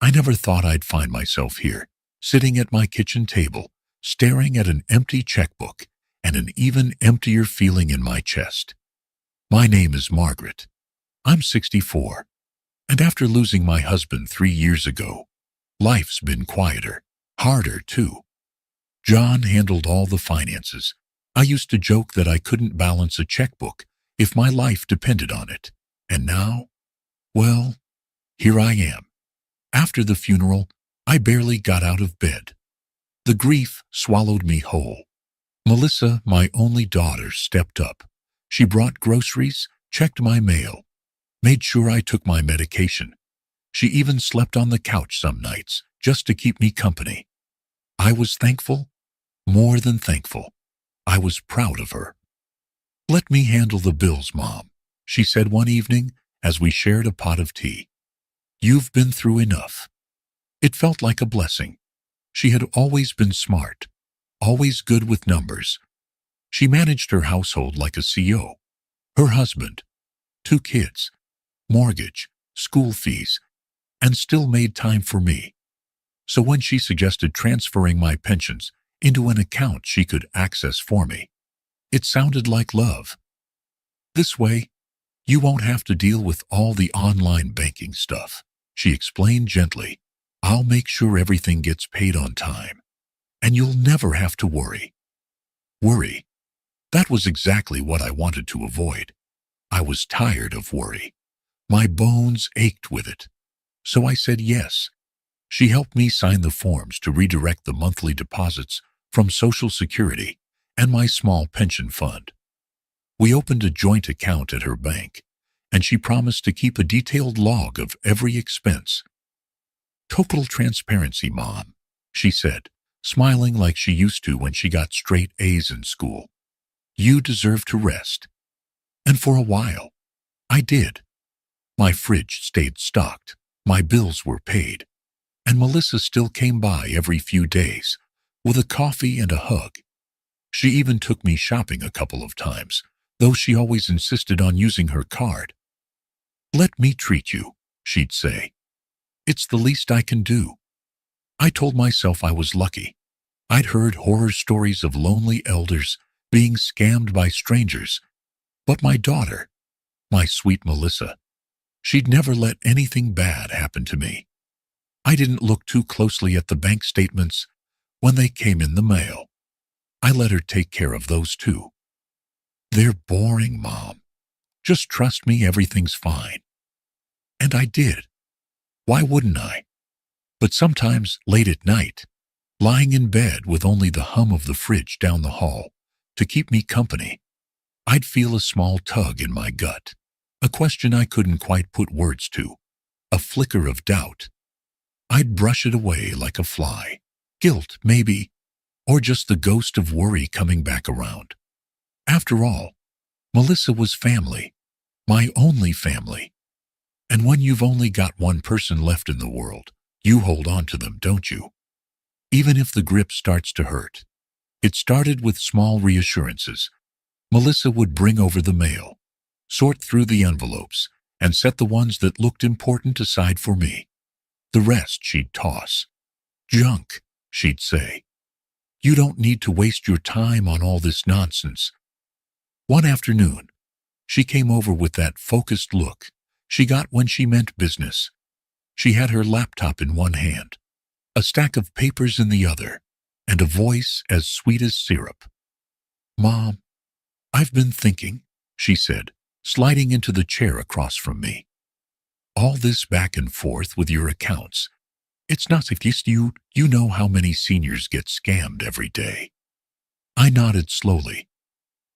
I never thought I'd find myself here, sitting at my kitchen table, staring at an empty checkbook and an even emptier feeling in my chest. My name is Margaret. I'm 64, and after losing my husband 3 years ago, life's been quieter, harder too. John handled all the finances. I used to joke that I couldn't balance a checkbook if my life depended on it. And now, well, here I am. After the funeral, I barely got out of bed. The grief swallowed me whole. Melissa, my only daughter, stepped up. She brought groceries, checked my mail, made sure I took my medication. She even slept on the couch some nights just to keep me company. I was thankful, more than thankful. I was proud of her. "Let me handle the bills, Mom," she said one evening as we shared a pot of tea. "You've been through enough." It felt like a blessing. She had always been smart, always good with numbers. She managed her household like a CEO. Her husband, 2 kids, mortgage, school fees, and still made time for me. So when she suggested transferring my pensions into an account she could access for me, it sounded like love. "This way, you won't have to deal with all the online banking stuff," she explained gently. "I'll make sure everything gets paid on time, and you'll never have to worry." Worry. That was exactly what I wanted to avoid. I was tired of worry. My bones ached with it. So I said yes. She helped me sign the forms to redirect the monthly deposits from Social Security and my small pension fund. We opened a joint account at her bank, and she promised to keep a detailed log of every expense. "Total transparency, Mom," she said, smiling like she used to when she got straight A's in school. "You deserve to rest." And for a while, I did. My fridge stayed stocked, my bills were paid, and Melissa still came by every few days with a coffee and a hug. She even took me shopping a couple of times, though she always insisted on using her card. "Let me treat you," she'd say. "It's the least I can do." I told myself I was lucky. I'd heard horror stories of lonely elders being scammed by strangers. But my daughter, my sweet Melissa, she'd never let anything bad happen to me. I didn't look too closely at the bank statements when they came in the mail. I let her take care of those too. "They're boring, Mom. Just trust me, everything's fine." And I did. Why wouldn't I? But sometimes, late at night, lying in bed with only the hum of the fridge down the hall to keep me company, I'd feel a small tug in my gut, a question I couldn't quite put words to, a flicker of doubt. I'd brush it away like a fly. Guilt, maybe, or just the ghost of worry coming back around. After all, Melissa was family, my only family. And when you've only got one person left in the world, you hold on to them, don't you? Even if the grip starts to hurt. It started with small reassurances. Melissa would bring over the mail, sort through the envelopes, and set the ones that looked important aside for me. The rest she'd toss. "Junk," she'd say. "You don't need to waste your time on all this nonsense." One afternoon, she came over with that focused look she got when she meant business. She had her laptop in one hand, a stack of papers in the other, and a voice as sweet as syrup. "Mom, I've been thinking," she said, sliding into the chair across from me. "All this back and forth with your accounts, it's not just you know how many seniors get scammed every day." I nodded slowly.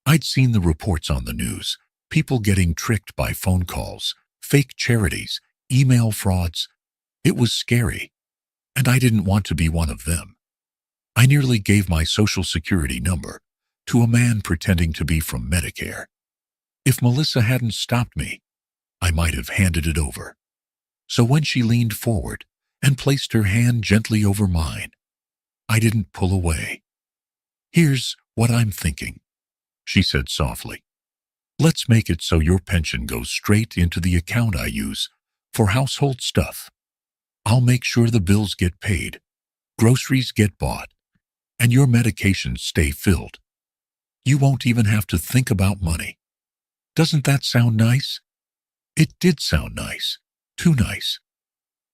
I'd seen the reports on the news, people getting tricked by phone calls, fake charities, email frauds. It was scary, and I didn't want to be one of them. I nearly gave my Social Security number to a man pretending to be from Medicare. If Melissa hadn't stopped me, I might have handed it over. So when she leaned forward and placed her hand gently over mine, I didn't pull away. "Here's what I'm thinking," she said softly. "Let's make it so your pension goes straight into the account I use for household stuff. I'll make sure the bills get paid, groceries get bought, and your medications stay filled. You won't even have to think about money. Doesn't that sound nice? It did sound nice. Too nice.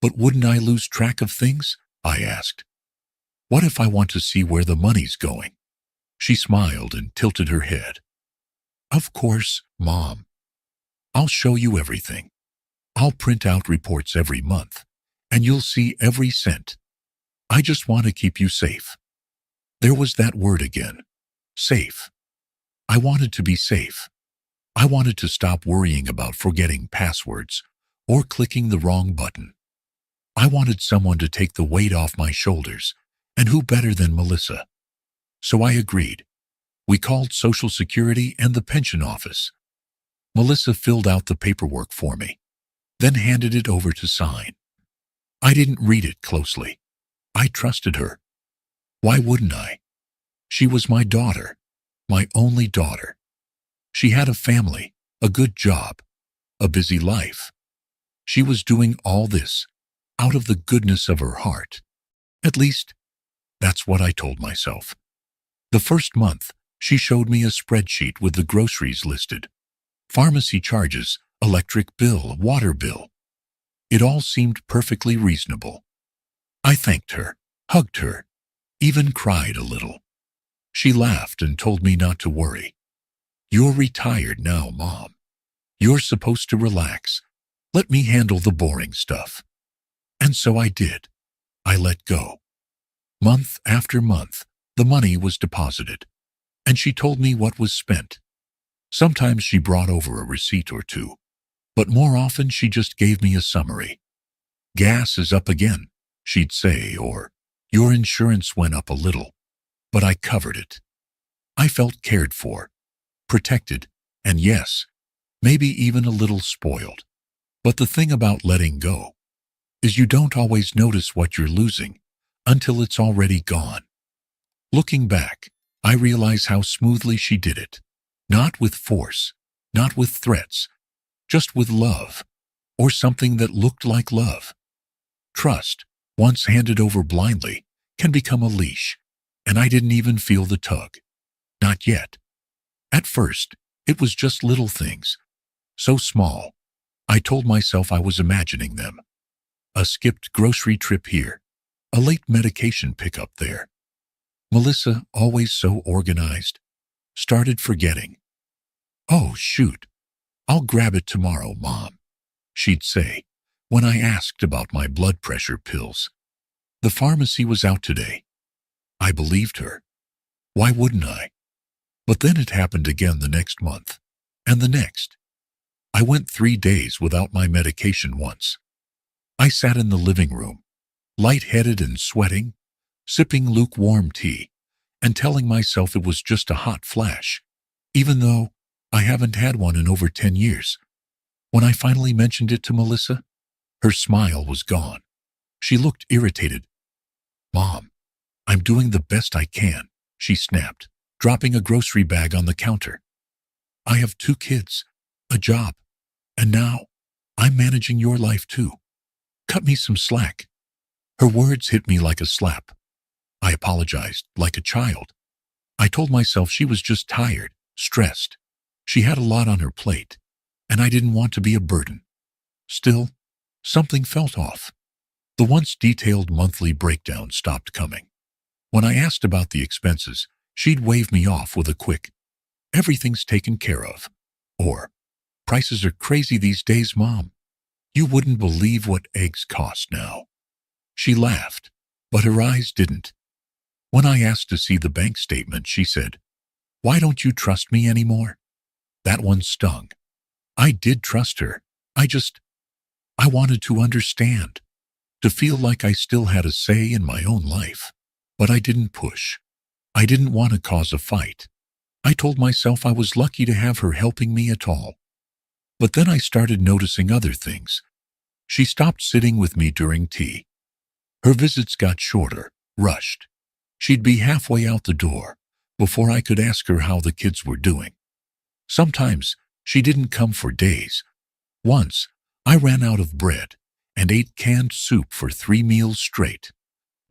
But wouldn't I lose track of things? I asked. What if I want to see where the money's going? She smiled and tilted her head. Of course, Mom. I'll show you everything. I'll print out reports every month, and you'll see every cent. I just want to keep you safe. There was that word again. Safe. I wanted to be safe. I wanted to stop worrying about forgetting passwords or clicking the wrong button. I wanted someone to take the weight off my shoulders, and who better than Melissa? So I agreed. We called Social Security and the pension office. Melissa filled out the paperwork for me, then handed it over to sign. I didn't read it closely. I trusted her. Why wouldn't I? She was my daughter, my only daughter. She had a family, a good job, a busy life. She was doing all this out of the goodness of her heart. At least, that's what I told myself. The first month, she showed me a spreadsheet with the groceries listed. Pharmacy charges, electric bill, water bill. It all seemed perfectly reasonable. I thanked her, hugged her, even cried a little. She laughed and told me not to worry. You're retired now, Mom. You're supposed to relax. Let me handle the boring stuff. And so I did. I let go. Month after month, the money was deposited, and she told me what was spent. Sometimes she brought over a receipt or two, but more often she just gave me a summary. Gas is up again, she'd say, or your insurance went up a little, but I covered it. I felt cared for, protected, and yes, maybe even a little spoiled. But the thing about letting go is you don't always notice what you're losing until it's already gone. Looking back, I realize how smoothly she did it. Not with force, not with threats, just with love, or something that looked like love. Trust, once handed over blindly, can become a leash, and I didn't even feel the tug. Not yet. At first, it was just little things, so small. I told myself I was imagining them. A skipped grocery trip here, a late medication pickup there. Melissa, always so organized, started forgetting. Oh, shoot. I'll grab it tomorrow, Mom, she'd say when I asked about my blood pressure pills. The pharmacy was out today. I believed her. Why wouldn't I? But then it happened again the next month, and the next. I went 3 days without my medication once. I sat in the living room, lightheaded and sweating, sipping lukewarm tea, and telling myself it was just a hot flash, even though I haven't had one in over 10 years. When I finally mentioned it to Melissa, her smile was gone. She looked irritated. Mom, I'm doing the best I can, she snapped, dropping a grocery bag on the counter. I have 2 kids, a job, and now I'm managing your life too. Cut me some slack. Her words hit me like a slap. I apologized, like a child. I told myself she was just tired, stressed. She had a lot on her plate, and I didn't want to be a burden. Still, something felt off. The once detailed monthly breakdown stopped coming. When I asked about the expenses, she'd wave me off with a quick, everything's taken care of, or, prices are crazy these days, Mom. You wouldn't believe what eggs cost now. She laughed, but her eyes didn't. When I asked to see the bank statement, she said, Why don't you trust me anymore? That one stung. I did trust her. I wanted to understand, to feel like I still had a say in my own life. But I didn't push. I didn't want to cause a fight. I told myself I was lucky to have her helping me at all. But then I started noticing other things. She stopped sitting with me during tea. Her visits got shorter, rushed. She'd be halfway out the door before I could ask her how the kids were doing. Sometimes she didn't come for days. Once, I ran out of bread, and ate canned soup for 3 meals straight,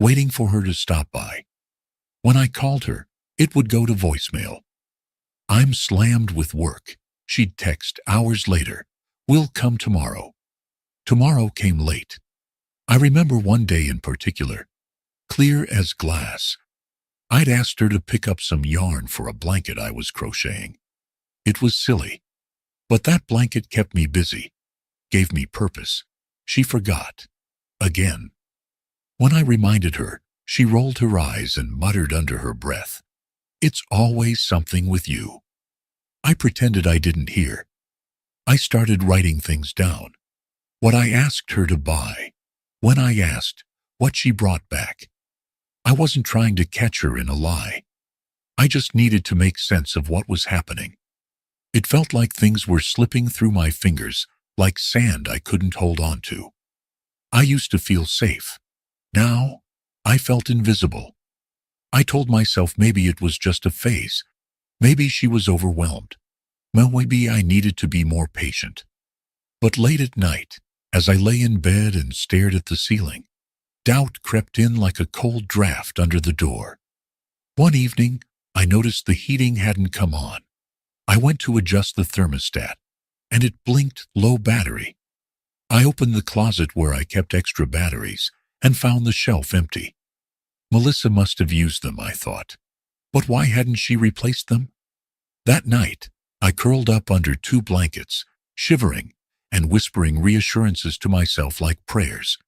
waiting for her to stop by. When I called her, it would go to voicemail. "I'm slammed with work," she'd text hours later. "We'll come tomorrow." Tomorrow came late. I remember one day in particular, clear as glass. I'd asked her to pick up some yarn for a blanket I was crocheting. It was silly, but that blanket kept me busy, gave me purpose. She forgot. Again. When I reminded her, she rolled her eyes and muttered under her breath, "It's always something with you." I pretended I didn't hear. I started writing things down. What I asked her to buy. When I asked, what she brought back. I wasn't trying to catch her in a lie. I just needed to make sense of what was happening. It felt like things were slipping through my fingers, like sand I couldn't hold on to. I used to feel safe. Now, I felt invisible. I told myself maybe it was just a phase. Maybe she was overwhelmed. Maybe I needed to be more patient. But late at night, as I lay in bed and stared at the ceiling, doubt crept in like a cold draft under the door. One evening, I noticed the heating hadn't come on. I went to adjust the thermostat, and it blinked low battery. I opened the closet where I kept extra batteries and found the shelf empty. Melissa must have used them, I thought. But why hadn't she replaced them? That night, I curled up under 2 blankets, shivering and whispering reassurances to myself like prayers.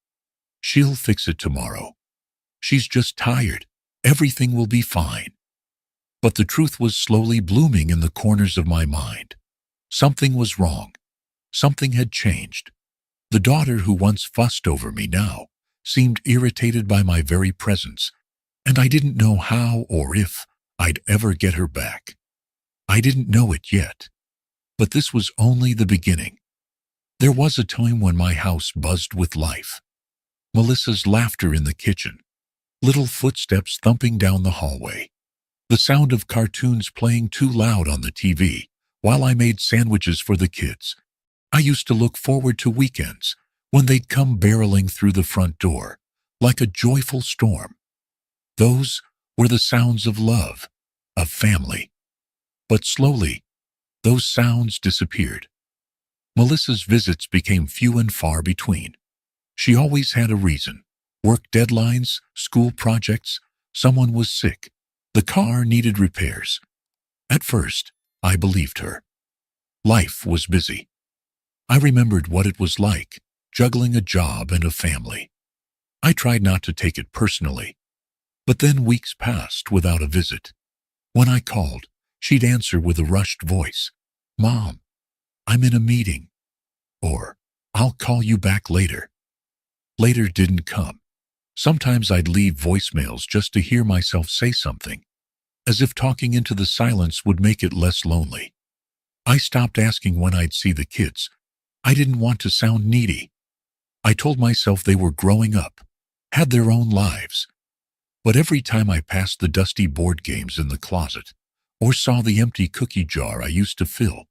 "She'll fix it tomorrow. She's just tired. Everything will be fine." But the truth was slowly blooming in the corners of my mind. Something was wrong. Something had changed. The daughter who once fussed over me now seemed irritated by my very presence, and I didn't know how or if I'd ever get her back. I didn't know it yet, but this was only the beginning. There was a time when my house buzzed with life. Melissa's laughter in the kitchen, little footsteps thumping down the hallway, the sound of cartoons playing too loud on the TV while I made sandwiches for the kids. I used to look forward to weekends when they'd come barreling through the front door like a joyful storm. Those were the sounds of love, of family. But slowly, those sounds disappeared. Melissa's visits became few and far between. She always had a reason. Work deadlines, school projects, someone was sick, the car needed repairs. At first, I believed her. Life was busy. I remembered what it was like, juggling a job and a family. I tried not to take it personally. But then weeks passed without a visit. When I called, she'd answer with a rushed voice. "Mom, I'm in a meeting." Or, "I'll call you back later." Later didn't come. Sometimes I'd leave voicemails just to hear myself say something, as if talking into the silence would make it less lonely. I stopped asking when I'd see the kids. I didn't want to sound needy. I told myself they were growing up, had their own lives. But every time I passed the dusty board games in the closet, or saw the empty cookie jar I used to fill,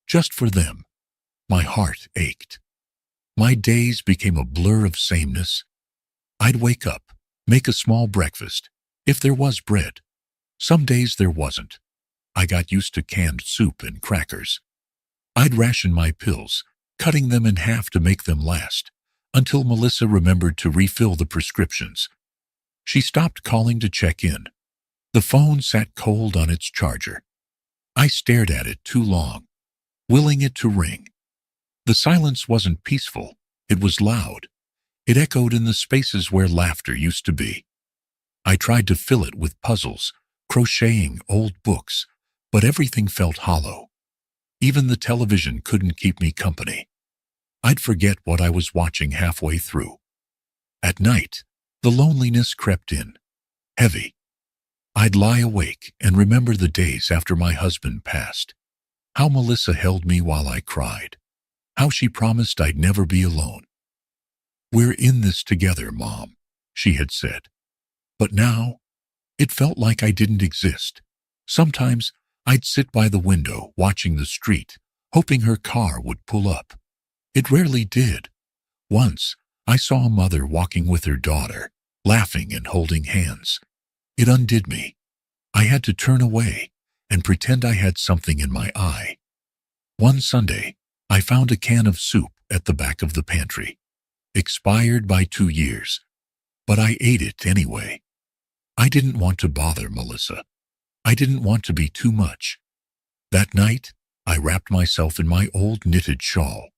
just for them, my heart ached. My days became a blur of sameness. I'd wake up, make a small breakfast, if there was bread. Some days there wasn't. I got used to canned soup and crackers. I'd ration my pills, cutting them in half to make them last, until Melissa remembered to refill the prescriptions. She stopped calling to check in. The phone sat cold on its charger. I stared at it too long, willing it to ring. The silence wasn't peaceful, it was loud. It echoed in the spaces where laughter used to be. I tried to fill it with puzzles, crocheting old books, but everything felt hollow. Even the television couldn't keep me company. I'd forget what I was watching halfway through. At night, the loneliness crept in, heavy. I'd lie awake and remember the days after my husband passed. How Melissa held me while I cried. How she promised I'd never be alone. "We're in this together, Mom," she had said. But now, it felt like I didn't exist. Sometimes I'd sit by the window watching the street, hoping her car would pull up. It rarely did. Once, I saw a mother walking with her daughter, laughing and holding hands. It undid me. I had to turn away and pretend I had something in my eye. One Sunday, I found a can of soup at the back of the pantry, expired by 2 years, but I ate it anyway. I didn't want to bother Melissa. I didn't want to be too much. That night, I wrapped myself in my old knitted shawl,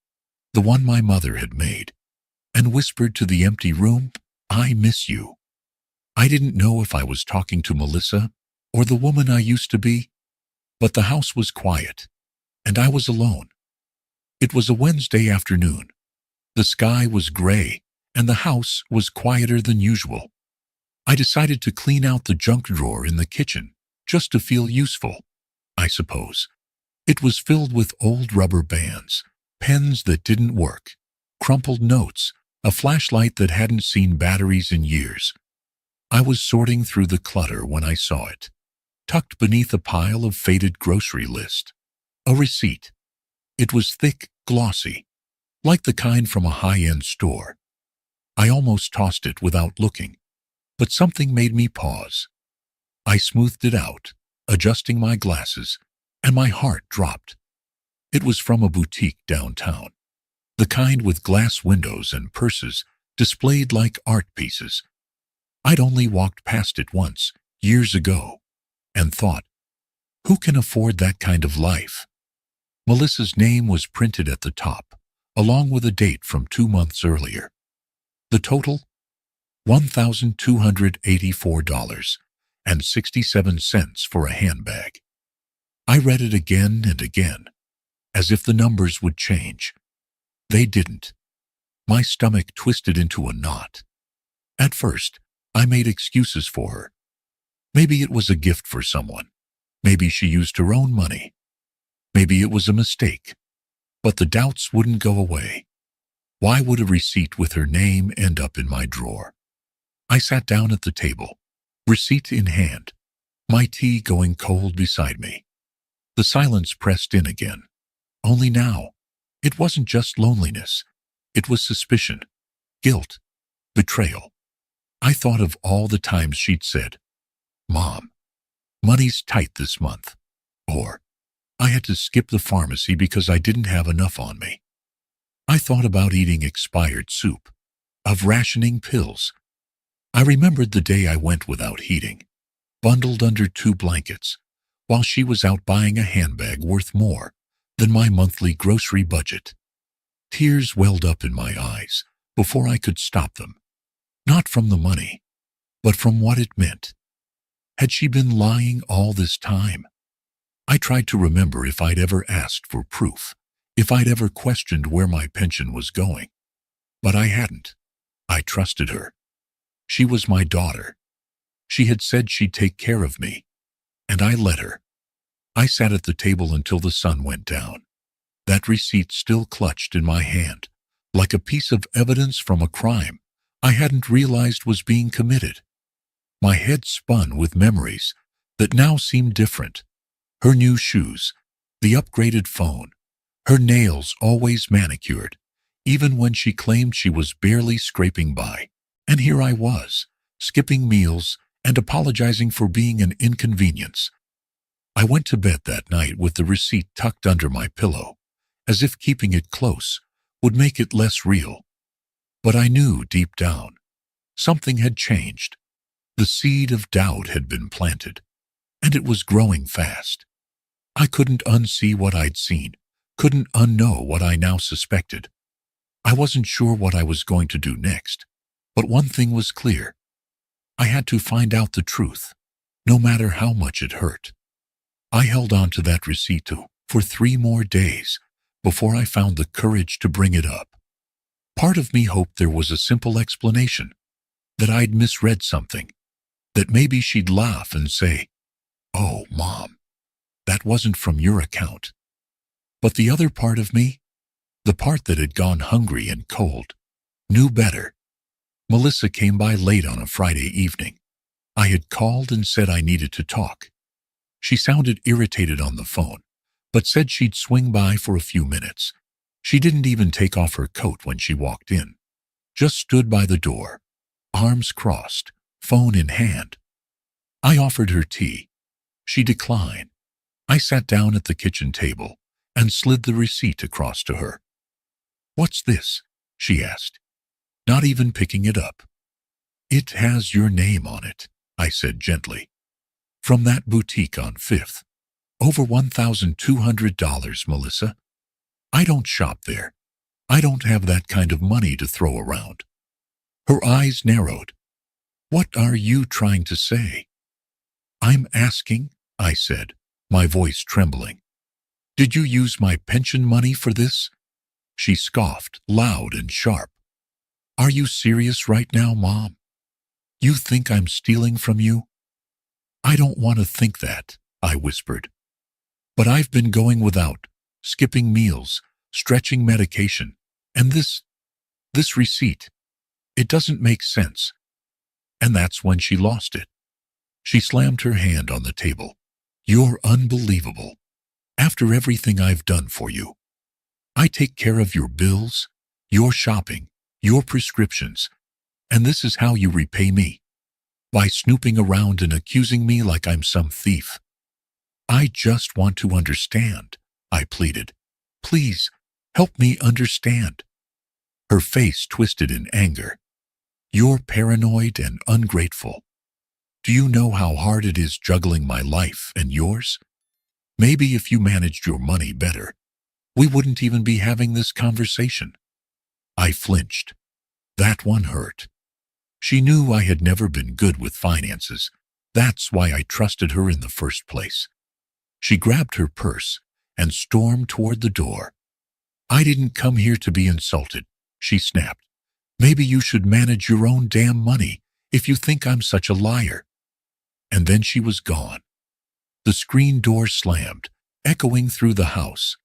the one my mother had made, and whispered to the empty room, "I miss you." I didn't know if I was talking to Melissa or the woman I used to be, but the house was quiet, and I was alone. It was a Wednesday afternoon. The sky was gray, and the house was quieter than usual. I decided to clean out the junk drawer in the kitchen, just to feel useful, I suppose. It was filled with old rubber bands, pens that didn't work, crumpled notes, a flashlight that hadn't seen batteries in years. I was sorting through the clutter when I saw it, tucked beneath a pile of faded grocery list. A receipt. It was thick, glossy, like the kind from a high-end store. I almost tossed it without looking, but something made me pause. I smoothed it out, adjusting my glasses, and my heart dropped. It was from a boutique downtown, the kind with glass windows and purses displayed like art pieces. I'd only walked past it once, years ago, and thought, who can afford that kind of life? Melissa's name was printed at the top, along with a date from 2 months earlier. The total? $1,284.67 for a handbag. I read it again and again, as if the numbers would change. They didn't. My stomach twisted into a knot. At first, I made excuses for her. Maybe it was a gift for someone. Maybe she used her own money. Maybe it was a mistake. But the doubts wouldn't go away. Why would a receipt with her name end up in my drawer? I sat down at the table, receipt in hand, my tea going cold beside me. The silence pressed in again. Only now, it wasn't just loneliness. It was suspicion, guilt, betrayal. I thought of all the times she'd said, "Mom, money's tight this month," or "I had to skip the pharmacy because I didn't have enough on me." I thought about eating expired soup, of rationing pills. I remembered the day I went without heating, bundled under 2 blankets, while she was out buying a handbag worth more than my monthly grocery budget. Tears welled up in my eyes before I could stop them, not from the money, but from what it meant. Had she been lying all this time? I tried to remember if I'd ever asked for proof, if I'd ever questioned where my pension was going. But I hadn't. I trusted her. She was my daughter. She had said she'd take care of me, and I let her. I sat at the table until the sun went down, that receipt still clutched in my hand, like a piece of evidence from a crime I hadn't realized was being committed. My head spun with memories that now seemed different. Her new shoes, the upgraded phone, her nails always manicured, even when she claimed she was barely scraping by. And here I was, skipping meals and apologizing for being an inconvenience. I went to bed that night with the receipt tucked under my pillow, as if keeping it close would make it less real. But I knew deep down, something had changed. The seed of doubt had been planted, and it was growing fast. I couldn't unsee what I'd seen, couldn't unknow what I now suspected. I wasn't sure what I was going to do next, but one thing was clear. I had to find out the truth, no matter how much it hurt. I held on to that receipt for 3 more days before I found the courage to bring it up. Part of me hoped there was a simple explanation, that I'd misread something, that maybe she'd laugh and say, "Oh, Mom, that wasn't from your account." But the other part of me, the part that had gone hungry and cold, knew better. Melissa came by late on a Friday evening. I had called and said I needed to talk. She sounded irritated on the phone, but said she'd swing by for a few minutes. She didn't even take off her coat when she walked in. just stood by the door, arms crossed, phone in hand. I offered her tea. She declined. I sat down at the kitchen table and slid the receipt across to her. "What's this?" she asked, not even picking it up. "It has your name on it," I said gently. "From that boutique on Fifth. Over $1,200, Melissa. I don't shop there. I don't have that kind of money to throw around." Her eyes narrowed. "What are you trying to say?" "I'm asking," I said, my voice trembling. "Did you use my pension money for this?" She scoffed, loud and sharp. "Are you serious right now, Mom? You think I'm stealing from you?" "I don't want to think that," I whispered. "But I've been going without, skipping meals, stretching medication, and this receipt. It doesn't make sense." And that's when she lost it. She slammed her hand on the table. "You're unbelievable. After everything I've done for you. I take care of your bills, your shopping, your prescriptions, and this is how you repay me? By snooping around and accusing me like I'm some thief." "I just want to understand," I pleaded. "Please, help me understand." Her face twisted in anger. "You're paranoid and ungrateful. Do you know how hard it is juggling my life and yours? Maybe if you managed your money better, we wouldn't even be having this conversation." I flinched. That one hurt. She knew I had never been good with finances. That's why I trusted her in the first place. She grabbed her purse and stormed toward the door. "I didn't come here to be insulted," she snapped. "Maybe you should manage your own damn money if you think I'm such a liar." And then she was gone. The screen door slammed, echoing through the house.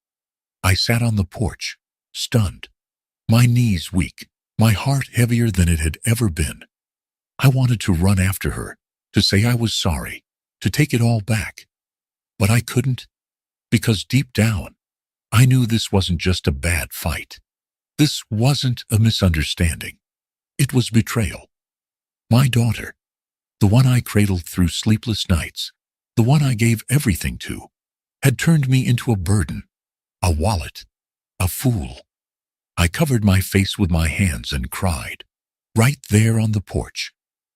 I sat on the porch, stunned, my knees weak, my heart heavier than it had ever been. I wanted to run after her, to say I was sorry, to take it all back. But I couldn't, because deep down, I knew this wasn't just a bad fight. This wasn't a misunderstanding. It was betrayal. My daughter, the one I cradled through sleepless nights, the one I gave everything to, had turned me into a burden, a wallet, a fool. I covered my face with my hands and cried, right there on the porch,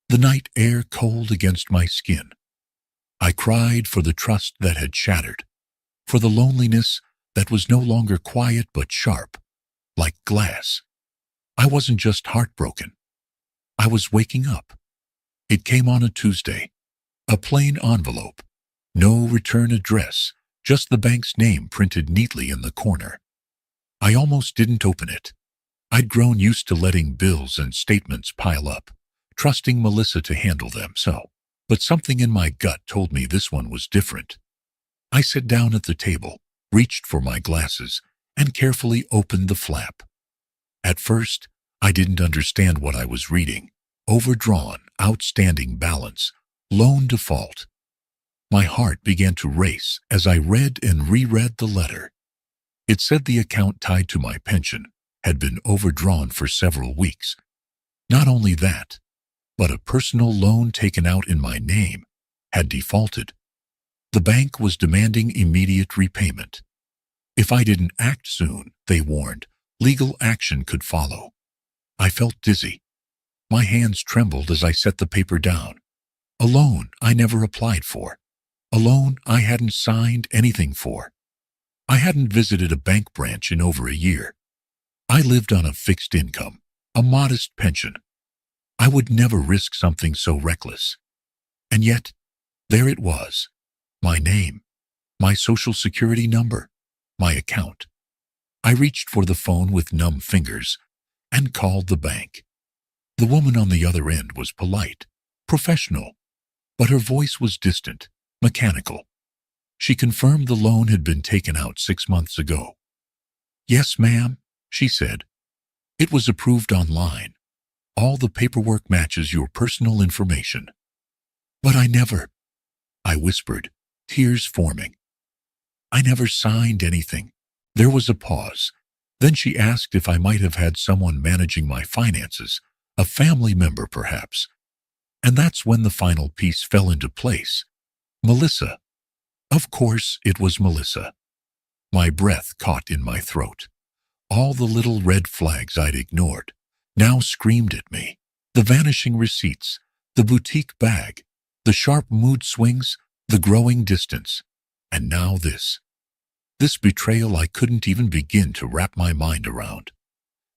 the night air cold against my skin. I cried for the trust that had shattered, for the loneliness that was no longer quiet but sharp, like glass. I wasn't just heartbroken. I was waking up. It came on a Tuesday. A plain envelope. No return address, just the bank's name printed neatly in the corner. I almost didn't open it. I'd grown used to letting bills and statements pile up, trusting Melissa to handle them but something in my gut told me this one was different. I sat down at the table, reached for my glasses, and carefully opened the flap. At first, I didn't understand what I was reading. Overdrawn, outstanding balance, loan default. My heart began to race as I read and reread the letter. It said the account tied to my pension had been overdrawn for several weeks. Not only that, but a personal loan taken out in my name had defaulted. The bank was demanding immediate repayment. If I didn't act soon, they warned, legal action could follow. I felt dizzy. My hands trembled as I set the paper down. A loan I never applied for. A loan I hadn't signed anything for. I hadn't visited a bank branch in over a year. I lived on a fixed income, a modest pension. I would never risk something so reckless. And yet, there it was. My name, my social security number, my account. I reached for the phone with numb fingers and called the bank. The woman on the other end was polite, professional, but her voice was distant, mechanical. She confirmed the loan had been taken out 6 months ago. "Yes, ma'am," she said. "It was approved online. All the paperwork matches your personal information." "But I whispered, tears forming. "I never signed anything." There was a pause. Then she asked if I might have had someone managing my finances, a family member perhaps. And that's when the final piece fell into place. Melissa. Of course it was Melissa. My breath caught in my throat. All the little red flags I'd ignored now screamed at me. The vanishing receipts, the boutique bag, the sharp mood swings, the growing distance. And now this. This betrayal I couldn't even begin to wrap my mind around.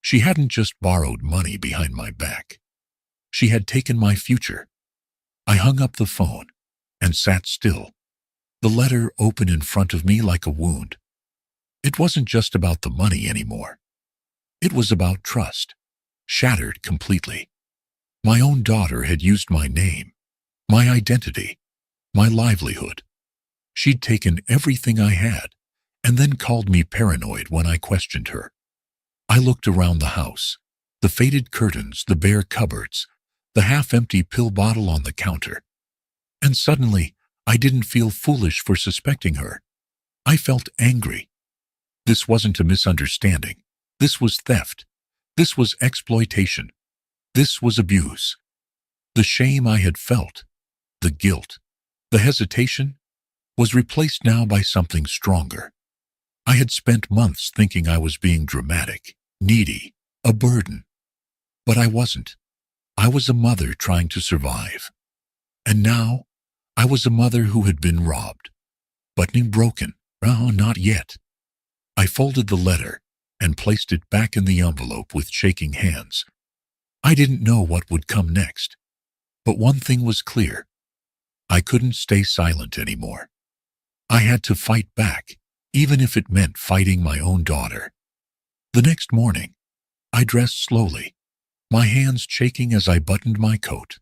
She hadn't just borrowed money behind my back. She had taken my future. I hung up the phone and sat still, the letter open in front of me like a wound. It wasn't just about the money anymore. It was about trust, shattered completely. My own daughter had used my name, my identity, my livelihood. She'd taken everything I had and then called me paranoid when I questioned her. I looked around the house, the faded curtains, the bare cupboards, the half-empty pill bottle on the counter. And suddenly, I didn't feel foolish for suspecting her. I felt angry. This wasn't a misunderstanding. This was theft. This was exploitation. This was abuse. The shame I had felt, the guilt, the hesitation, was replaced now by something stronger. I had spent months thinking I was being dramatic, needy, a burden. But I wasn't. I was a mother trying to survive. And now, I was a mother who had been robbed. But broken. Oh, not yet. I folded the letter and placed it back in the envelope with shaking hands. I didn't know what would come next. But one thing was clear. I couldn't stay silent anymore. I had to fight back, even if it meant fighting my own daughter. The next morning, I dressed slowly, my hands shaking as I buttoned my coat.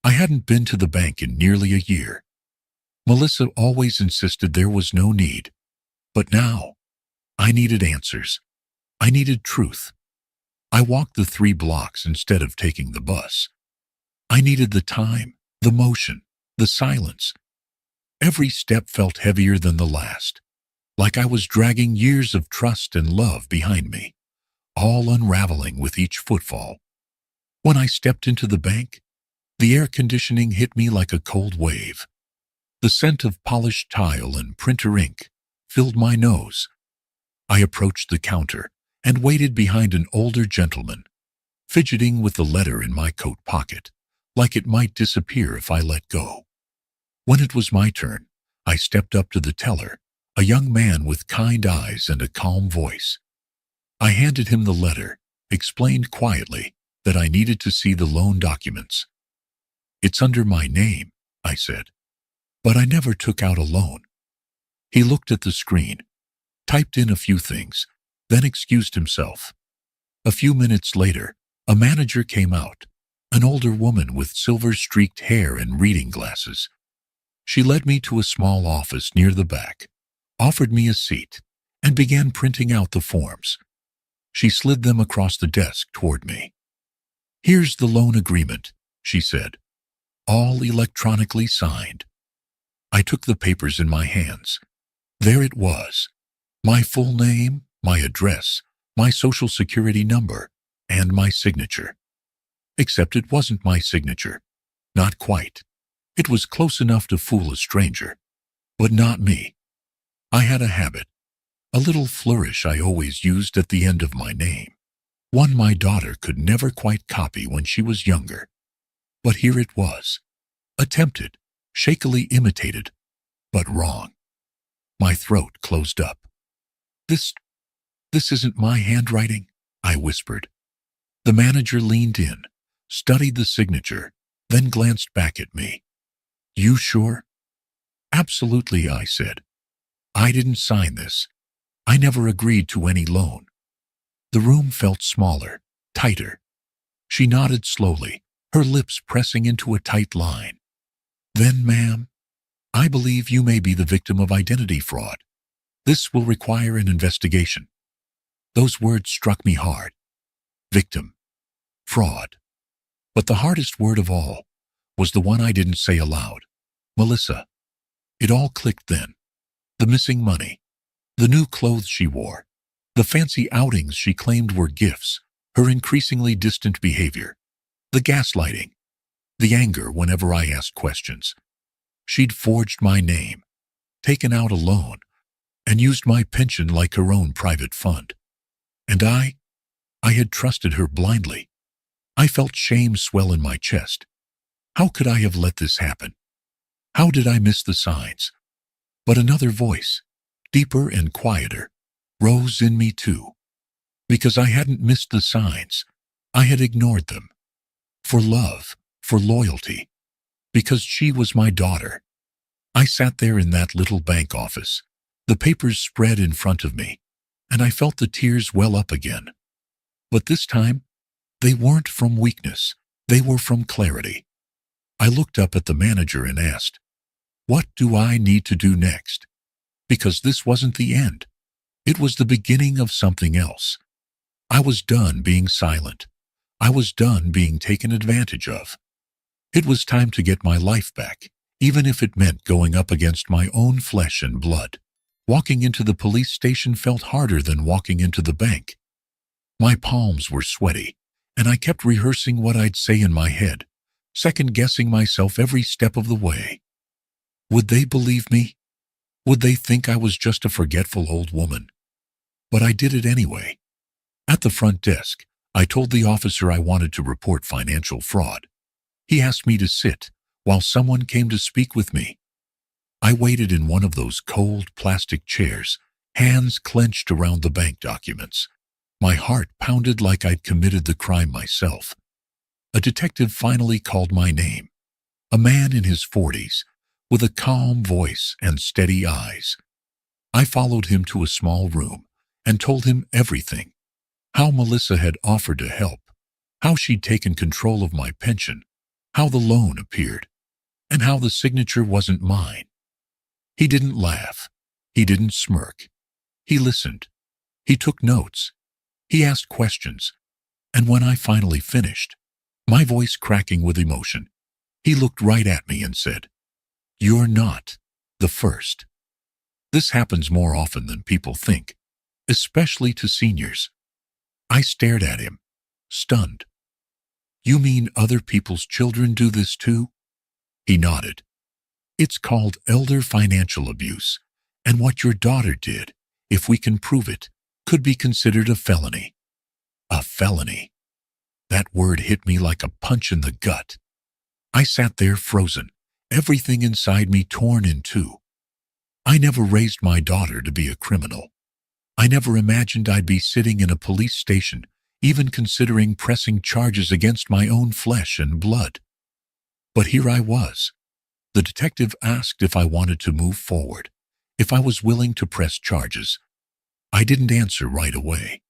I hadn't been to the bank in nearly a year. Melissa always insisted there was no need. But now, I needed answers. I needed truth. I walked the 3 blocks instead of taking the bus. I needed the time, the motion, the silence. Every step felt heavier than the last, like I was dragging years of trust and love behind me, all unraveling with each footfall. When I stepped into the bank, the air conditioning hit me like a cold wave. The scent of polished tile and printer ink filled my nose. I approached the counter and waited behind an older gentleman, fidgeting with the letter in my coat pocket, like it might disappear if I let go. When it was my turn, I stepped up to the teller, a young man with kind eyes and a calm voice. I handed him the letter, explained quietly that I needed to see the loan documents. "It's under my name," I said, "but I never took out a loan." He looked at the screen, typed in a few things, then excused himself. A few minutes later, a manager came out, an older woman with silver-streaked hair and reading glasses. She led me to a small office near the back, offered me a seat, and began printing out the forms. She slid them across the desk toward me. "Here's the loan agreement," she said, "all electronically signed." I took the papers in my hands. There it was, my full name, my address, my social security number, and my signature. Except it wasn't my signature. Not quite. It was close enough to fool a stranger, but not me. I had a habit, a little flourish I always used at the end of my name, one my daughter could never quite copy when she was younger. But here it was, attempted, shakily imitated, but wrong. My throat closed up. This isn't my handwriting," I whispered. The manager leaned in, studied the signature, then glanced back at me. "You sure?" "Absolutely," I said. "I didn't sign this. I never agreed to any loan." The room felt smaller, tighter. She nodded slowly, her lips pressing into a tight line. "Then, ma'am, I believe you may be the victim of identity fraud. This will require an investigation." Those words struck me hard. Victim. Fraud. But the hardest word of all was the one I didn't say aloud. Melissa. It all clicked then. The missing money. The new clothes she wore. The fancy outings she claimed were gifts, her increasingly distant behavior, the gaslighting, the anger whenever I asked questions. She'd forged my name, taken out a loan, and used my pension like her own private fund. And I had trusted her blindly. I felt shame swell in my chest. How could I have let this happen? How did I miss the signs? But another voice, deeper and quieter, rose in me too. Because I hadn't missed the signs, I had ignored them. For love, for loyalty, because she was my daughter. I sat there in that little bank office, the papers spread in front of me, and I felt the tears well up again. But this time, they weren't from weakness, they were from clarity. I looked up at the manager and asked, "What do I need to do next?" Because this wasn't the end. It was the beginning of something else. I was done being silent. I was done being taken advantage of. It was time to get my life back, even if it meant going up against my own flesh and blood. Walking into the police station felt harder than walking into the bank. My palms were sweaty, and I kept rehearsing what I'd say in my head, second-guessing myself every step of the way. Would they believe me? Would they think I was just a forgetful old woman? But I did it anyway. At the front desk, I told the officer I wanted to report financial fraud. He asked me to sit while someone came to speak with me. I waited in one of those cold plastic chairs, hands clenched around the bank documents. My heart pounded like I'd committed the crime myself. A detective finally called my name. A man in his 40s, with a calm voice and steady eyes. I followed him to a small room and told him everything. How Melissa had offered to help, how she'd taken control of my pension, how the loan appeared, and how the signature wasn't mine. He didn't laugh. He didn't smirk. He listened. He took notes. He asked questions. And when I finally finished, my voice cracking with emotion, he looked right at me and said, "You're not the first." This happens more often than people think, especially to seniors. I stared at him, stunned. "You mean other people's children do this too?" He nodded. "It's called elder financial abuse, and what your daughter did, if we can prove it, could be considered a felony." A felony. That word hit me like a punch in the gut. I sat there frozen, everything inside me torn in two. I never raised my daughter to be a criminal. I never imagined I'd be sitting in a police station, even considering pressing charges against my own flesh and blood. But here I was. The detective asked if I wanted to move forward, if I was willing to press charges. I didn't answer right away.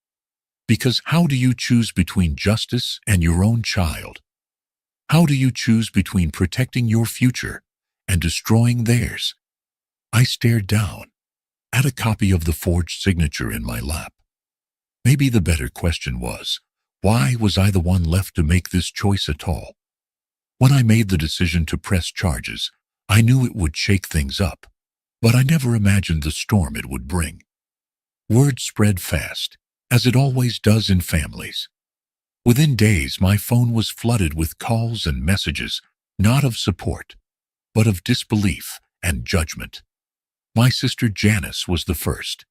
Because how do you choose between justice and your own child? How do you choose between protecting your future and destroying theirs? I stared down at a copy of the forged signature in my lap. Maybe the better question was, why was I the one left to make this choice at all? When I made the decision to press charges, I knew it would shake things up, but I never imagined the storm it would bring. Word spread fast, as it always does in families. Within days, my phone was flooded with calls and messages, not of support, but of disbelief and judgment. My sister Janice was the first.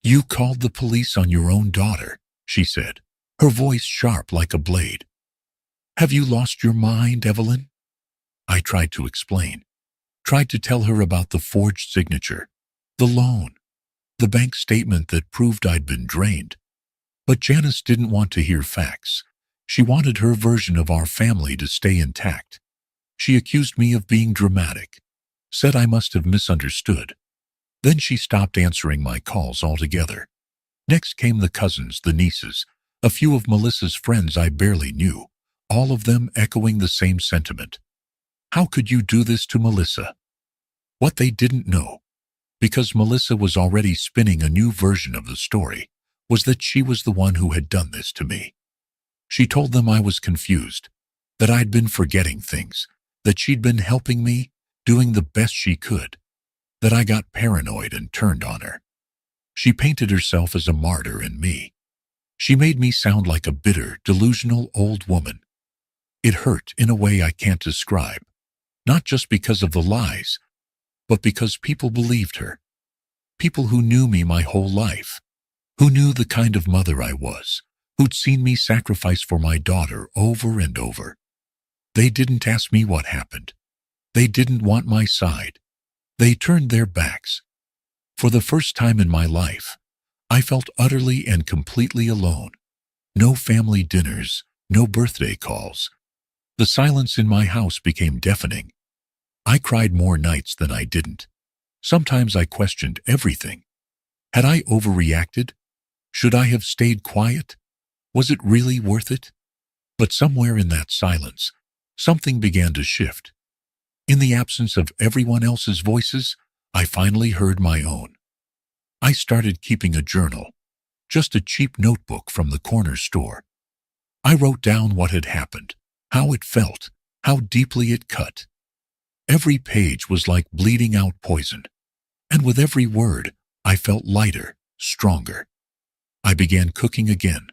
"You called the police on your own daughter," she said, her voice sharp like a blade. "Have you lost your mind, Evelyn?" I tried to explain, tried to tell her about the forged signature, the loan, the bank statement that proved I'd been drained. But Janice didn't want to hear facts. She wanted her version of our family to stay intact. She accused me of being dramatic, said I must have misunderstood. Then she stopped answering my calls altogether. Next came the cousins, the nieces, a few of Melissa's friends I barely knew, all of them echoing the same sentiment. How could you do this to Melissa? What they didn't know, because Melissa was already spinning a new version of the story, was that she was the one who had done this to me. She told them I was confused, that I'd been forgetting things, that she'd been helping me, doing the best she could, that I got paranoid and turned on her. She painted herself as a martyr and me. She made me sound like a bitter, delusional old woman. It hurt in a way I can't describe, not just because of the lies, but because people believed her. People who knew me my whole life, who knew the kind of mother I was, who'd seen me sacrifice for my daughter over and over. They didn't ask me what happened. They didn't want my side. They turned their backs. For the first time in my life, I felt utterly and completely alone. No family dinners, no birthday calls. The silence in my house became deafening. I cried more nights than I didn't. Sometimes I questioned everything. Had I overreacted? Should I have stayed quiet? Was it really worth it? But somewhere in that silence, something began to shift. In the absence of everyone else's voices, I finally heard my own. I started keeping a journal, just a cheap notebook from the corner store. I wrote down what had happened, how it felt, how deeply it cut. Every page was like bleeding out poison, and with every word, I felt lighter, stronger. I began cooking again,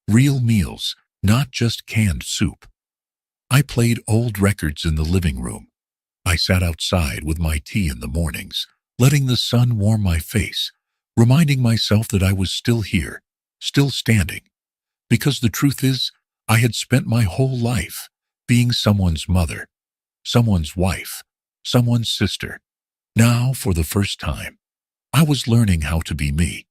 real meals, not just canned soup. I played old records in the living room. I sat outside with my tea in the mornings, letting the sun warm my face, reminding myself that I was still here, still standing. Because the truth is, I had spent my whole life being someone's mother, someone's wife, someone's sister. Now, for the first time, I was learning how to be me.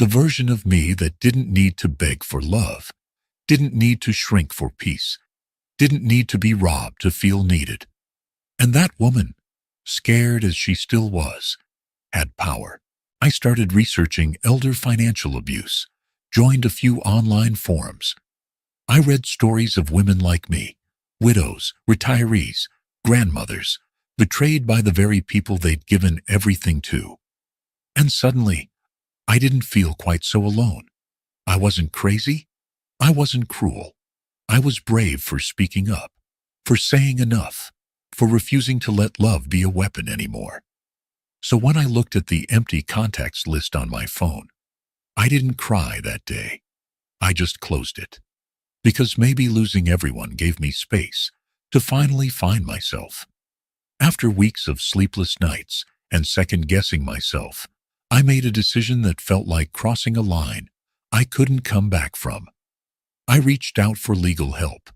The version of me that didn't need to beg for love, didn't need to shrink for peace, didn't need to be robbed to feel needed. And that woman, scared as she still was, had power. I started researching elder financial abuse, joined a few online forums. I read stories of women like me, widows, retirees, grandmothers, betrayed by the very people they'd given everything to. And suddenly, I didn't feel quite so alone. I wasn't crazy. I wasn't cruel. I was brave for speaking up, for saying enough, for refusing to let love be a weapon anymore. So when I looked at the empty contacts list on my phone, I didn't cry that day. I just closed it. Because maybe losing everyone gave me space to finally find myself. After weeks of sleepless nights and second-guessing myself, I made a decision that felt like crossing a line I couldn't come back from. I reached out for legal help.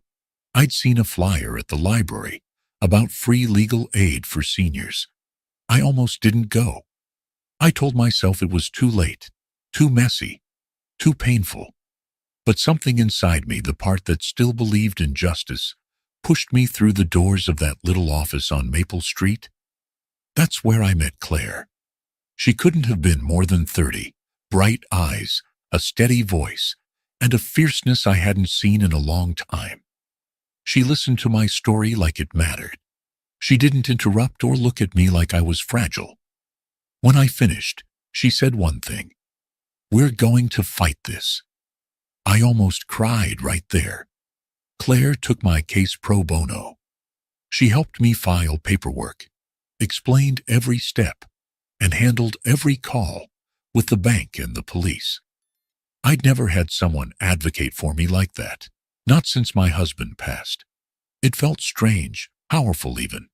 I'd seen a flyer at the library about free legal aid for seniors. I almost didn't go. I told myself it was too late, too messy, too painful. But something inside me, the part that still believed in justice, pushed me through the doors of that little office on Maple Street. That's where I met Claire. She couldn't have been more than 30, bright eyes, a steady voice, and a fierceness I hadn't seen in a long time. She listened to my story like it mattered. She didn't interrupt or look at me like I was fragile. When I finished, she said one thing: "We're going to fight this." I almost cried right there. Claire took my case pro bono. She helped me file paperwork, explained every step, and handled every call with the bank and the police. I'd never had someone advocate for me like that, not since my husband passed. It felt strange, powerful even,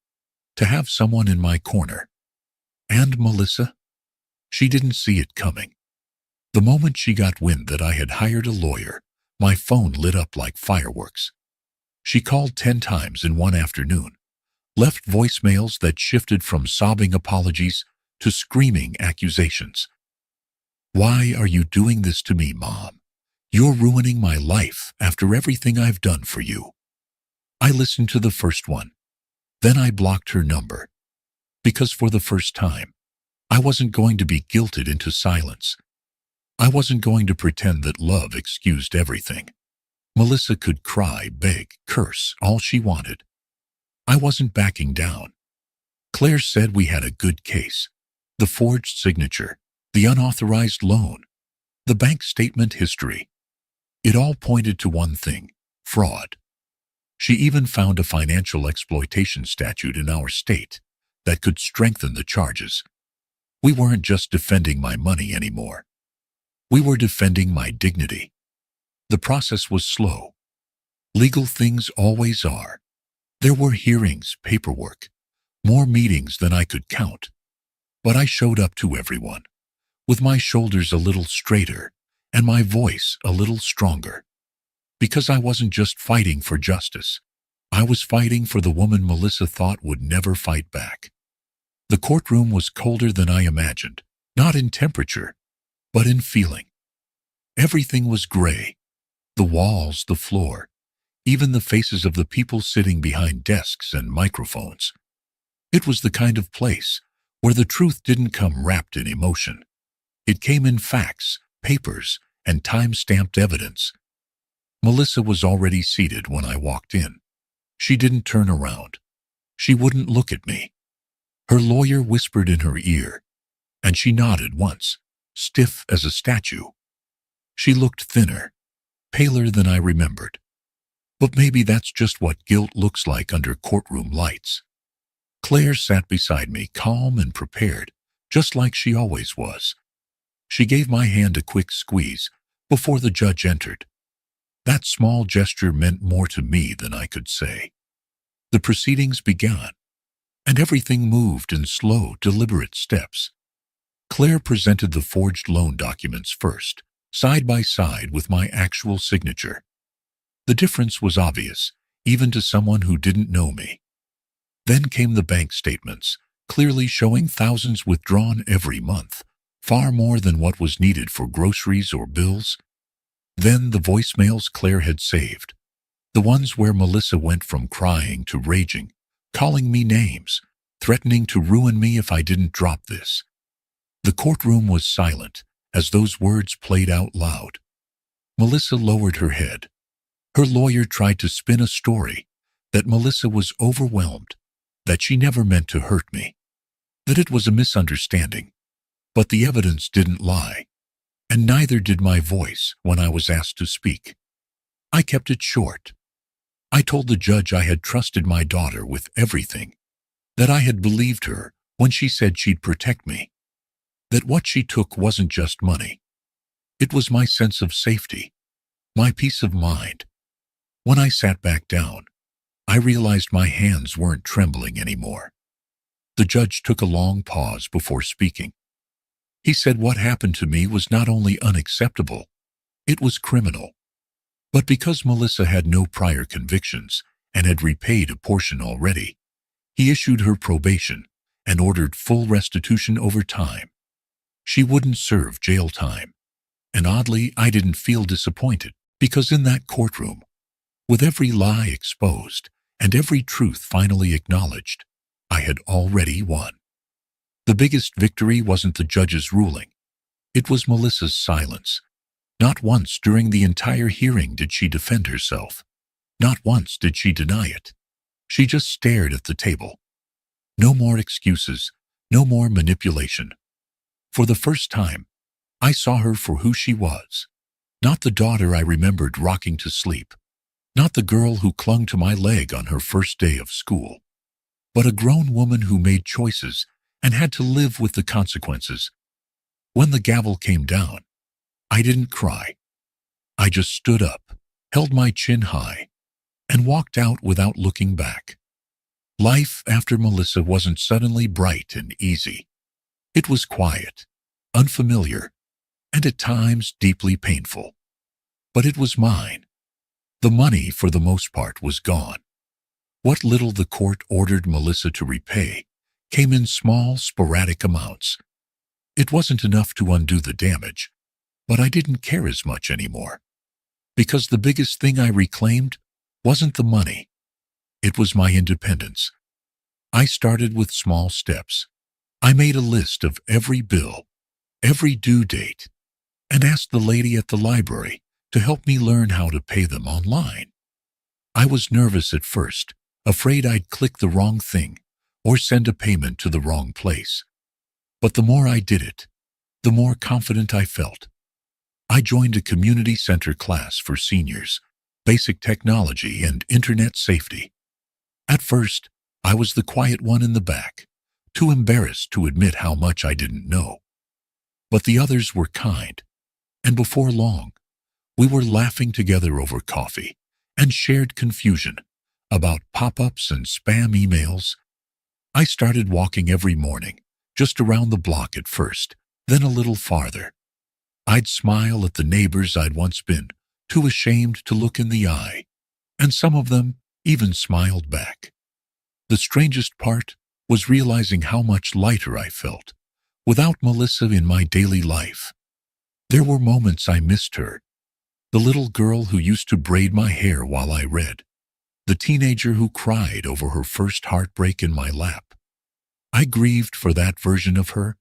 to have someone in my corner. And Melissa? She didn't see it coming. The moment she got wind that I had hired a lawyer, my phone lit up like fireworks. She called 10 times in one afternoon, left voicemails that shifted from sobbing apologies to screaming accusations. "Why are you doing this to me, Mom? You're ruining my life after everything I've done for you." I listened to the first one. Then I blocked her number. Because for the first time, I wasn't going to be guilted into silence. I wasn't going to pretend that love excused everything. Melissa could cry, beg, curse, all she wanted. I wasn't backing down. Claire said we had a good case. The forged signature, the unauthorized loan, the bank statement history. It all pointed to one thing: fraud. She even found a financial exploitation statute in our state that could strengthen the charges. We weren't just defending my money anymore. We were defending my dignity. The process was slow. Legal things always are. There were hearings, paperwork, more meetings than I could count. But I showed up to everyone, with my shoulders a little straighter and my voice a little stronger. Because I wasn't just fighting for justice. I was fighting for the woman Melissa thought would never fight back. The courtroom was colder than I imagined, not in temperature, but in feeling. Everything was gray. The walls, the floor, even the faces of the people sitting behind desks and microphones. It was the kind of place where the truth didn't come wrapped in emotion. It came in facts, papers, and time-stamped evidence. Melissa was already seated when I walked in. She didn't turn around. She wouldn't look at me. Her lawyer whispered in her ear, and she nodded once, stiff as a statue. She looked thinner, paler than I remembered. But maybe that's just what guilt looks like under courtroom lights. Claire sat beside me, calm and prepared, just like she always was. She gave my hand a quick squeeze before the judge entered. That small gesture meant more to me than I could say. The proceedings began, and everything moved in slow, deliberate steps. Claire presented the forged loan documents first, side by side with my actual signature. The difference was obvious, even to someone who didn't know me. Then came the bank statements, clearly showing thousands withdrawn every month, far more than what was needed for groceries or bills. Then the voicemails Claire had saved, the ones where Melissa went from crying to raging, calling me names, threatening to ruin me if I didn't drop this. The courtroom was silent as those words played out loud. Melissa lowered her head. Her lawyer tried to spin a story that Melissa was overwhelmed, that she never meant to hurt me, that it was a misunderstanding. But the evidence didn't lie, and neither did my voice when I was asked to speak. I kept it short. I told the judge I had trusted my daughter with everything, that I had believed her when she said she'd protect me, that what she took wasn't just money. It was my sense of safety, my peace of mind. When I sat back down, I realized my hands weren't trembling anymore. The judge took a long pause before speaking. He said what happened to me was not only unacceptable, it was criminal. But because Melissa had no prior convictions and had repaid a portion already, he issued her probation and ordered full restitution over time. She wouldn't serve jail time. And oddly, I didn't feel disappointed, because in that courtroom, with every lie exposed and every truth finally acknowledged, I had already won. The biggest victory wasn't the judge's ruling. It was Melissa's silence. Not once during the entire hearing did she defend herself. Not once did she deny it. She just stared at the table. No more excuses, no more manipulation. For the first time, I saw her for who she was. Not the daughter I remembered rocking to sleep. Not the girl who clung to my leg on her first day of school. But a grown woman who made choices and had to live with the consequences. When the gavel came down, I didn't cry. I just stood up, held my chin high, and walked out without looking back. Life after Melissa wasn't suddenly bright and easy. It was quiet, unfamiliar, and at times deeply painful. But it was mine. The money, for the most part, was gone. What little the court ordered Melissa to repay came in small, sporadic amounts. It wasn't enough to undo the damage, but I didn't care as much anymore. Because the biggest thing I reclaimed wasn't the money. It was my independence. I started with small steps. I made a list of every bill, every due date, and asked the lady at the library to help me learn how to pay them online. I was nervous at first, afraid I'd click the wrong thing or send a payment to the wrong place. But the more I did it, the more confident I felt. I joined a community center class for seniors, basic technology and internet safety. At first, I was the quiet one in the back, too embarrassed to admit how much I didn't know. But the others were kind, and before long, we were laughing together over coffee and shared confusion about pop-ups and spam emails. I started walking every morning, just around the block at first, then a little farther. I'd smile at the neighbors I'd once been too ashamed to look in the eye, and some of them even smiled back. The strangest part was realizing how much lighter I felt without Melissa in my daily life. There were moments I missed her, the little girl who used to braid my hair while I read, the teenager who cried over her first heartbreak in my lap. I grieved for that version of her.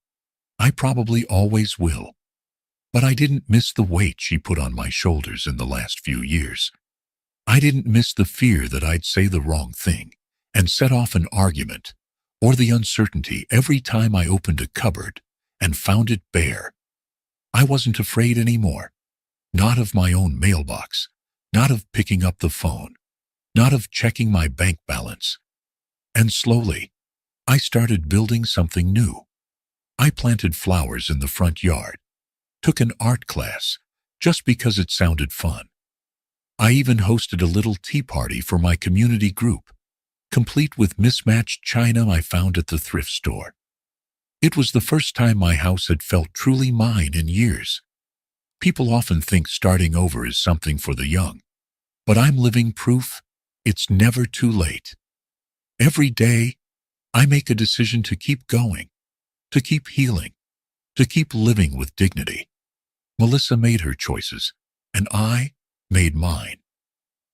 I probably always will. But I didn't miss the weight she put on my shoulders in the last few years. I didn't miss the fear that I'd say the wrong thing and set off an argument, or the uncertainty every time I opened a cupboard and found it bare. I wasn't afraid anymore. Not of my own mailbox, not of picking up the phone, not of checking my bank balance. And slowly, I started building something new. I planted flowers in the front yard, took an art class just because it sounded fun. I even hosted a little tea party for my community group, complete with mismatched china I found at the thrift store. It was the first time my house had felt truly mine in years. People often think starting over is something for the young, but I'm living proof it's never too late. Every day, I make a decision to keep going, to keep healing, to keep living with dignity. Melissa made her choices, and I made mine.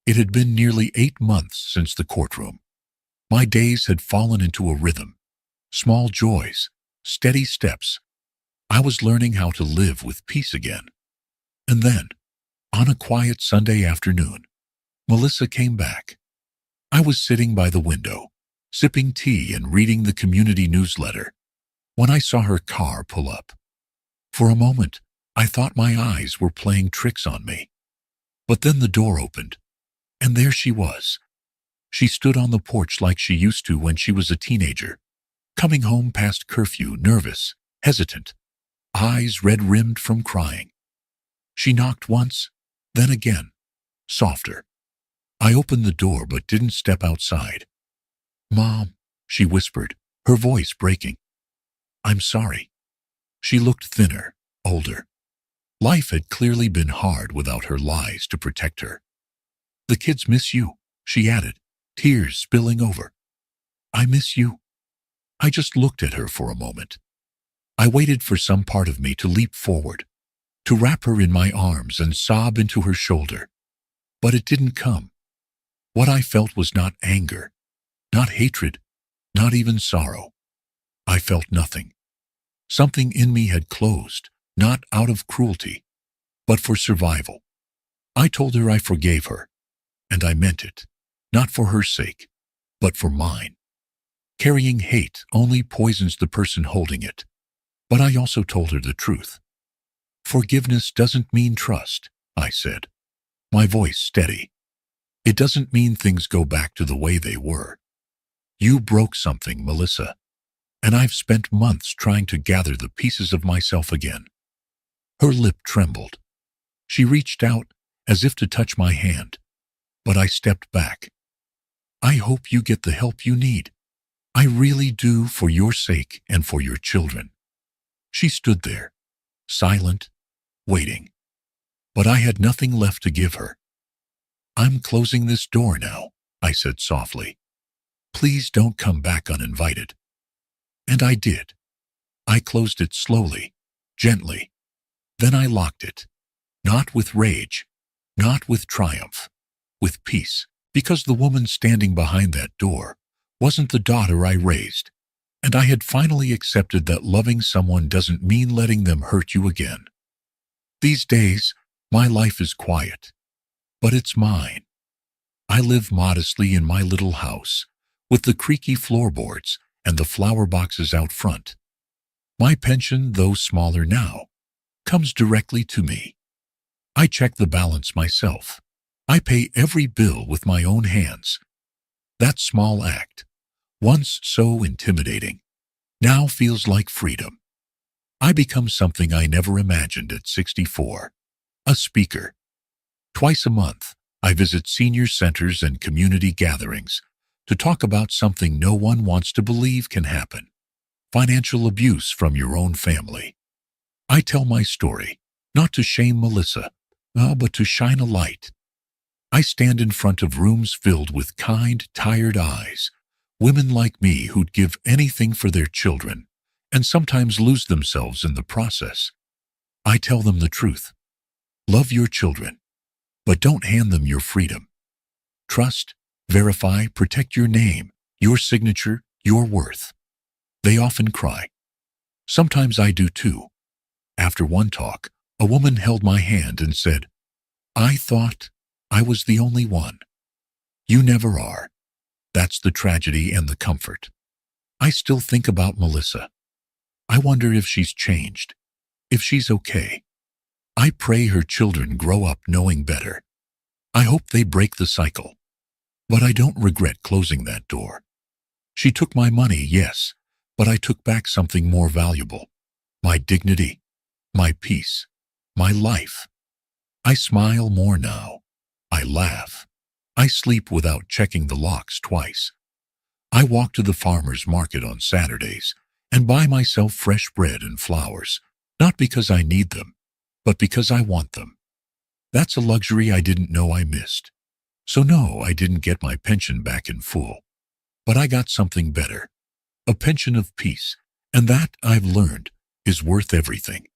It had been nearly 8 months since the courtroom. My days had fallen into a rhythm, small joys, steady steps. I was learning how to live with peace again. And then, on a quiet Sunday afternoon, Melissa came back. I was sitting by the window, sipping tea and reading the community newsletter, when I saw her car pull up. For a moment, I thought my eyes were playing tricks on me. But then the door opened, and there she was. She stood on the porch like she used to when she was a teenager, coming home past curfew, nervous, hesitant, eyes red-rimmed from crying. She knocked once, then again, softer. I opened the door but didn't step outside. "Mom," she whispered, her voice breaking. "I'm sorry." She looked thinner, older. Life had clearly been hard without her lies to protect her. "The kids miss you," she added, tears spilling over. "I miss you." I just looked at her for a moment. I waited for some part of me to leap forward, to wrap her in my arms and sob into her shoulder. But it didn't come. What I felt was not anger, not hatred, not even sorrow. I felt nothing. Something in me had closed, not out of cruelty, but for survival. I told her I forgave her, and I meant it, not for her sake, but for mine. Carrying hate only poisons the person holding it. But I also told her the truth. "Forgiveness doesn't mean trust," I said, my voice steady. "It doesn't mean things go back to the way they were. You broke something, Melissa, and I've spent months trying to gather the pieces of myself again." Her lip trembled. She reached out as if to touch my hand, but I stepped back. "I hope you get the help you need. I really do, for your sake and for your children." She stood there, silent, waiting. But I had nothing left to give her. "I'm closing this door now," I said softly. "Please don't come back uninvited." And I did. I closed it slowly, gently. Then I locked it, not with rage, not with triumph, with peace, because the woman standing behind that door wasn't the daughter I raised, and I had finally accepted that loving someone doesn't mean letting them hurt you again. These days, my life is quiet, but it's mine. I live modestly in my little house, with the creaky floorboards and the flower boxes out front. My pension, though smaller now, comes directly to me. I check the balance myself. I pay every bill with my own hands. That small act, once so intimidating, now feels like freedom. I become something I never imagined at 64. A speaker. Twice a month, I visit senior centers and community gatherings to talk about something no one wants to believe can happen: financial abuse from your own family. I tell my story, not to shame Melissa, but to shine a light. I stand in front of rooms filled with kind, tired eyes, women like me who'd give anything for their children, and sometimes lose themselves in the process. I tell them the truth. Love your children, but don't hand them your freedom. Trust, verify, protect your name, your signature, your worth. They often cry. Sometimes I do too. After one talk, a woman held my hand and said, "I thought I was the only one." You never are. That's the tragedy and the comfort. I still think about Melissa. I wonder if she's changed, if she's okay. I pray her children grow up knowing better. I hope they break the cycle. But I don't regret closing that door. She took my money, yes, but I took back something more valuable: my dignity, my peace, my life. I smile more now. I laugh. I sleep without checking the locks twice. I walk to the farmer's market on Saturdays and buy myself fresh bread and flowers, not because I need them, but because I want them. That's a luxury I didn't know I missed. So no, I didn't get my pension back in full. But I got something better: a pension of peace, and that, I've learned, is worth everything.